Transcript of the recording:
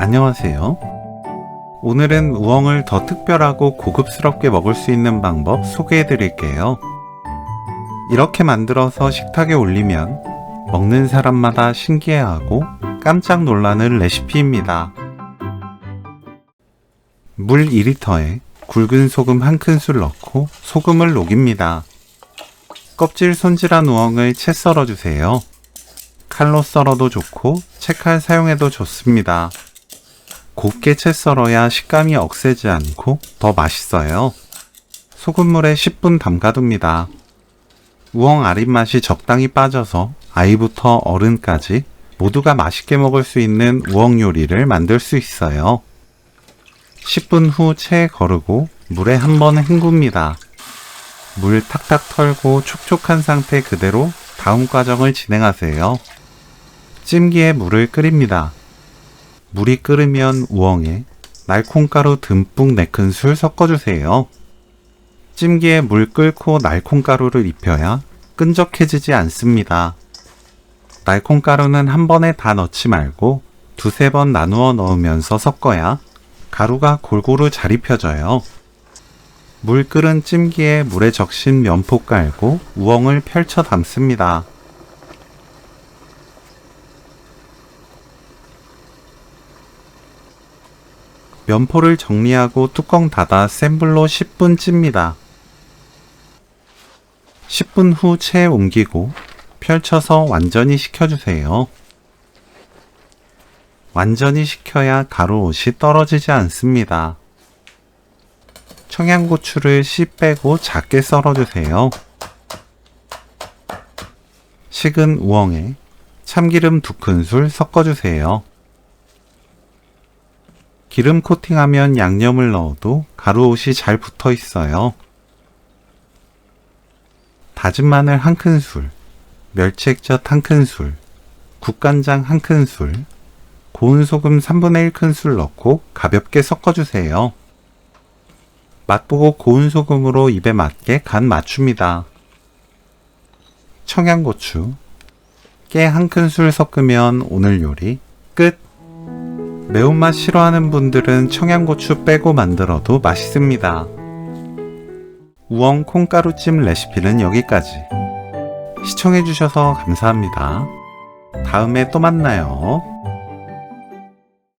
안녕하세요. 오늘은 우엉을 더 특별하고 고급스럽게 먹을 수 있는 방법 소개해 드릴게요. 이렇게 만들어서 식탁에 올리면 먹는 사람마다 신기해하고 깜짝 놀라는 레시피입니다. 물 2리터에 굵은 소금 1큰술 넣고 소금을 녹입니다. 껍질 손질한 우엉을 채 썰어주세요. 칼로 썰어도 좋고 채칼 사용해도 좋습니다. 곱게 채 썰어야 식감이 억세지 않고 더 맛있어요. 소금물에 10분 담가둡니다. 우엉 아린 맛이 적당히 빠져서 아이부터 어른까지 모두가 맛있게 먹을 수 있는 우엉 요리를 만들 수 있어요. 10분 후 체에 거르고 물에 한번 헹굽니다. 물 탁탁 털고 촉촉한 상태 그대로 다음 과정을 진행하세요. 찜기에 물을 끓입니다. 물이 끓으면 우엉에 날콩가루 듬뿍 4큰술 섞어주세요. 찜기에 물 끓고 날콩가루를 입혀야 끈적해지지 않습니다. 날콩가루는 한 번에 다 넣지 말고 두세 번 나누어 넣으면서 섞어야 가루가 골고루 잘 입혀져요. 물 끓은 찜기에 물에 적신 면포 깔고 우엉을 펼쳐 담습니다. 면포를 정리하고 뚜껑 닫아 센 불로 10분 찝니다. 10분 후 체에 옮기고 펼쳐서 완전히 식혀주세요. 완전히 식혀야 가루옷이 떨어지지 않습니다. 청양고추를 씨 빼고 작게 썰어주세요. 식은 우엉에 참기름 2큰술 섞어주세요. 기름 코팅하면 양념을 넣어도 가루옷이 잘 붙어 있어요. 다진 마늘 1큰술, 멸치액젓 1큰술, 국간장 1큰술, 고운 소금 3분의 1큰술 넣고 가볍게 섞어주세요. 맛보고 고운 소금으로 입에 맞게 간 맞춥니다. 청양고추, 깨 1큰술 섞으면 오늘 요리 끝! 매운맛 싫어하는 분들은 청양고추 빼고 만들어도 맛있습니다. 우엉 콩가루찜 레시피는 여기까지. 시청해주셔서 감사합니다. 다음에 또 만나요.